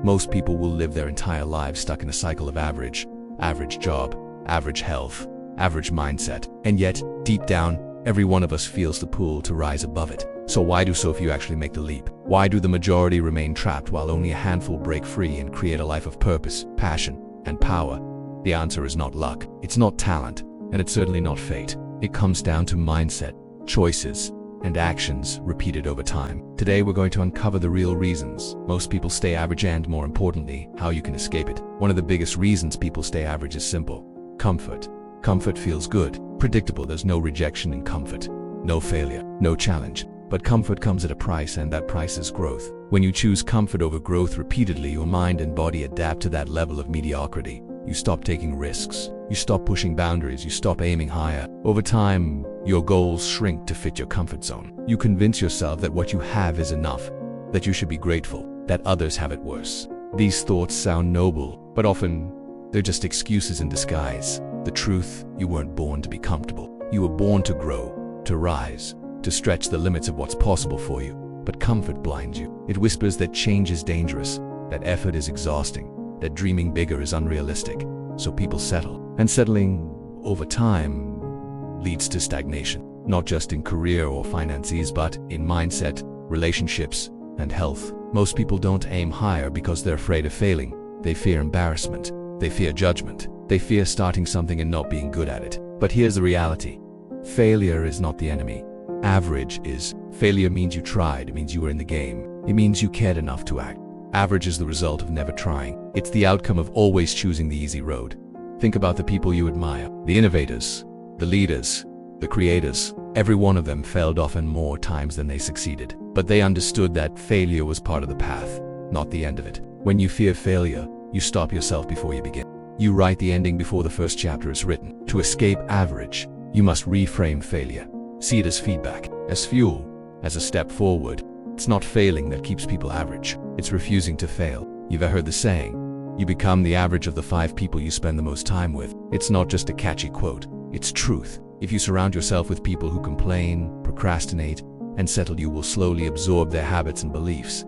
Most people will live their entire lives stuck in a cycle of average. Average job, average health, average mindset. And yet, deep down, every one of us feels the pull to rise above it. So why do so few actually make the leap? Why do the majority remain trapped while only a handful break free and create a life of purpose, passion, and power? The answer is not luck, it's not talent, and it's certainly not fate. It comes down to mindset, choices, and actions repeated over time. Today we're going to uncover the real reasons most people stay average and, more importantly, how you can escape it. One of the biggest reasons people stay average is simple: comfort. Comfort feels good, predictable. There's no rejection in comfort, no failure, no challenge. But comfort comes at a price, and that price is growth. When you choose comfort over growth repeatedly, your mind and body adapt to that level of mediocrity. You stop taking risks, you stop pushing boundaries, you stop aiming higher. Over time, your goals shrink to fit your comfort zone. You convince yourself that what you have is enough, that you should be grateful, that others have it worse. These thoughts sound noble, but often they're just excuses in disguise. The truth: you weren't born to be comfortable. You were born to grow, to rise, to stretch the limits of what's possible for you. But comfort blinds you. It whispers that change is dangerous, that effort is exhausting, that dreaming bigger is unrealistic. So people settle. And settling, over time, leads to stagnation. Not just in career or finances, but in mindset, relationships, and health. Most people don't aim higher because they're afraid of failing. They fear embarrassment. They fear judgment. They fear starting something and not being good at it. But here's the reality: failure is not the enemy. Average is. Failure means you tried. It means you were in the game. It means you cared enough to act. Average is the result of never trying. It's the outcome of always choosing the easy road. Think about the people you admire. The innovators, the leaders, the creators. Every one of them failed often more times than they succeeded. But they understood that failure was part of the path, not the end of it. When you fear failure, you stop yourself before you begin. You write the ending before the first chapter is written. To escape average, you must reframe failure. See it as feedback, as fuel, as a step forward. It's not failing that keeps people average. It's refusing to fail. You've heard the saying, you become the average of the 5 people you spend the most time with. It's not just a catchy quote, it's truth. If you surround yourself with people who complain, procrastinate, and settle, you will slowly absorb their habits and beliefs.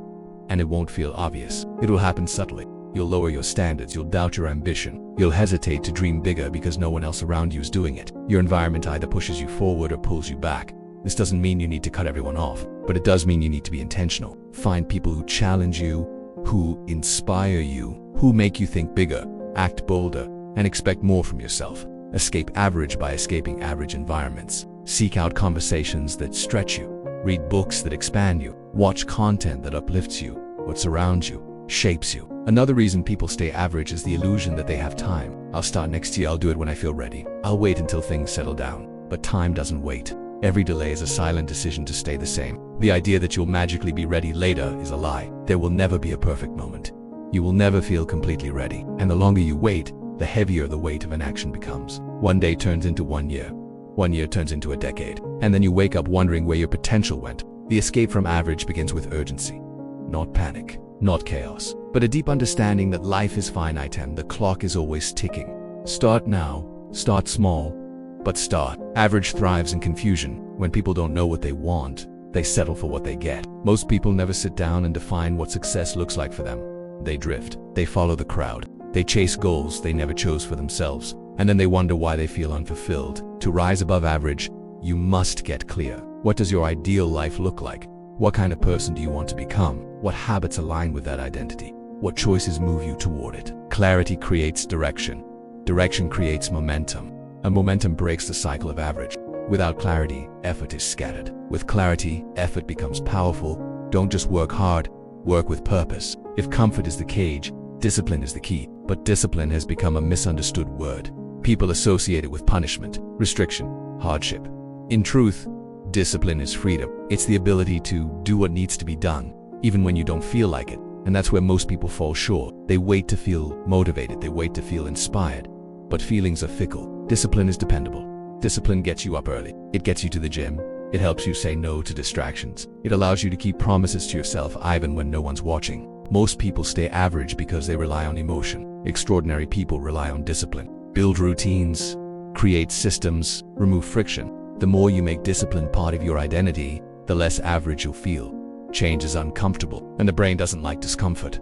And it won't feel obvious. It'll happen subtly. You'll lower your standards, you'll doubt your ambition, you'll hesitate to dream bigger because no one else around you is doing it. Your environment either pushes you forward or pulls you back. This doesn't mean you need to cut everyone off, but it does mean you need to be intentional. Find people who challenge you, who inspire you, who make you think bigger, act bolder, and expect more from yourself. Escape average by escaping average environments. Seek out conversations that stretch you. Read books that expand you. Watch content that uplifts you. What surrounds you shapes you. Another reason people stay average is the illusion that they have time. I'll start next year, I'll do it when I feel ready. I'll wait until things settle down. But time doesn't wait. Every delay is a silent decision to stay the same. The idea that you'll magically be ready later is a lie. There will never be a perfect moment. You will never feel completely ready. And the longer you wait, the heavier the weight of inaction becomes. One day turns into 1 year. 1 year turns into a decade. And then you wake up wondering where your potential went. The escape from average begins with urgency. Not panic, not chaos, but a deep understanding that life is finite and the clock is always ticking. Start now, start small, but start. Average thrives in confusion. When people don't know what they want, they settle for what they get. Most people never sit down and define what success looks like for them. They drift, they follow the crowd, they chase goals they never chose for themselves, and then they wonder why they feel unfulfilled. To rise above average, you must get clear. What does your ideal life look like? What kind of person do you want to become? What habits align with that identity? What choices move you toward it? Clarity creates direction. Direction creates momentum. And momentum breaks the cycle of average. Without clarity, effort is scattered. With clarity, effort becomes powerful. Don't just work hard, work with purpose. If comfort is the cage, discipline is the key. But discipline has become a misunderstood word. People associate it with punishment, restriction, hardship. In truth, discipline is freedom. It's the ability to do what needs to be done, even when you don't feel like it. And that's where most people fall short. They wait to feel motivated, they wait to feel inspired. But feelings are fickle. Discipline is dependable. Discipline gets you up early. It gets you to the gym. It helps you say no to distractions. It allows you to keep promises to yourself even when no one's watching. Most people stay average because they rely on emotion. Extraordinary people rely on discipline. Build routines, create systems, remove friction. The more you make discipline part of your identity, the less average you'll feel. Change is uncomfortable, and the brain doesn't like discomfort.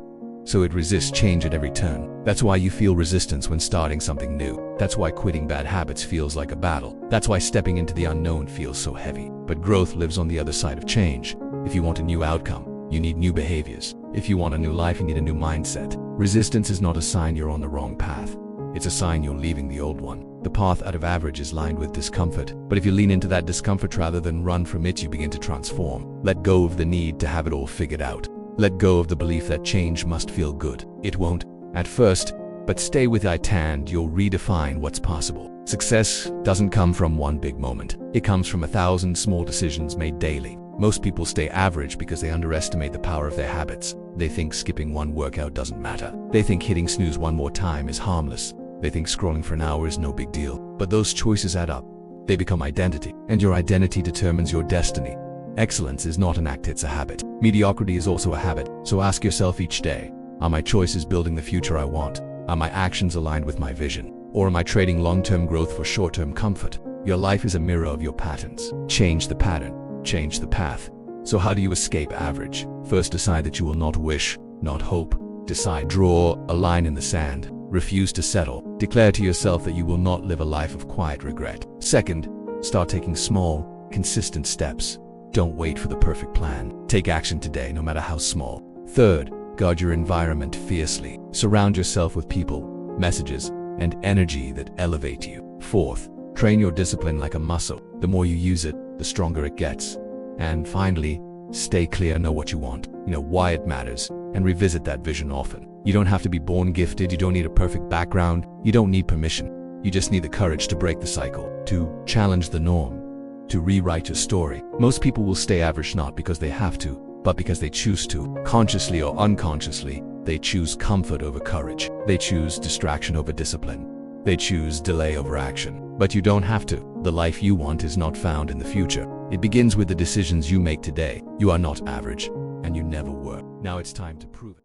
so it resists change at every turn. That's why you feel resistance when starting something new. That's why quitting bad habits feels like a battle. That's why stepping into the unknown feels so heavy. But growth lives on the other side of change. If you want a new outcome, you need new behaviors. If you want a new life, you need a new mindset. Resistance is not a sign you're on the wrong path. It's a sign you're leaving the old one. The path out of average is lined with discomfort. But if you lean into that discomfort rather than run from it, you begin to transform. Let go of the need to have it all figured out. Let go of the belief that change must feel good. It won't at first, but stay with it and you'll redefine what's possible. Success doesn't come from one big moment. It comes from 1,000 small decisions made daily. Most people stay average because they underestimate the power of their habits. They think skipping one workout doesn't matter. They think hitting snooze one more time is harmless. They think scrolling for an hour is no big deal. But those choices add up. They become identity, and your identity determines your destiny. Excellence is not an act, it's a habit. Mediocrity is also a habit. So ask yourself each day, are my choices building the future I want? Are my actions aligned with my vision? Or am I trading long-term growth for short-term comfort? Your life is a mirror of your patterns. Change the pattern, change the path. So how do you escape average? First, decide that you will not wish, not hope. Decide, draw a line in the sand. Refuse to settle. Declare to yourself that you will not live a life of quiet regret. Second, start taking small, consistent steps. Don't wait for the perfect plan. Take action today, no matter how small. Third, guard your environment fiercely. Surround yourself with people, messages, and energy that elevate you. Fourth, train your discipline like a muscle. The more you use it, the stronger it gets. And finally, stay clear, know what you want, why it matters, and revisit that vision often. You don't have to be born gifted, you don't need a perfect background, you don't need permission. You just need the courage to break the cycle, to challenge the norm, to rewrite your story. Most people will stay average not because they have to, but because they choose to. Consciously or unconsciously, they choose comfort over courage. They choose distraction over discipline. They choose delay over action. But you don't have to. The life you want is not found in the future. It begins with the decisions you make today. You are not average, and you never were. Now it's time to prove it.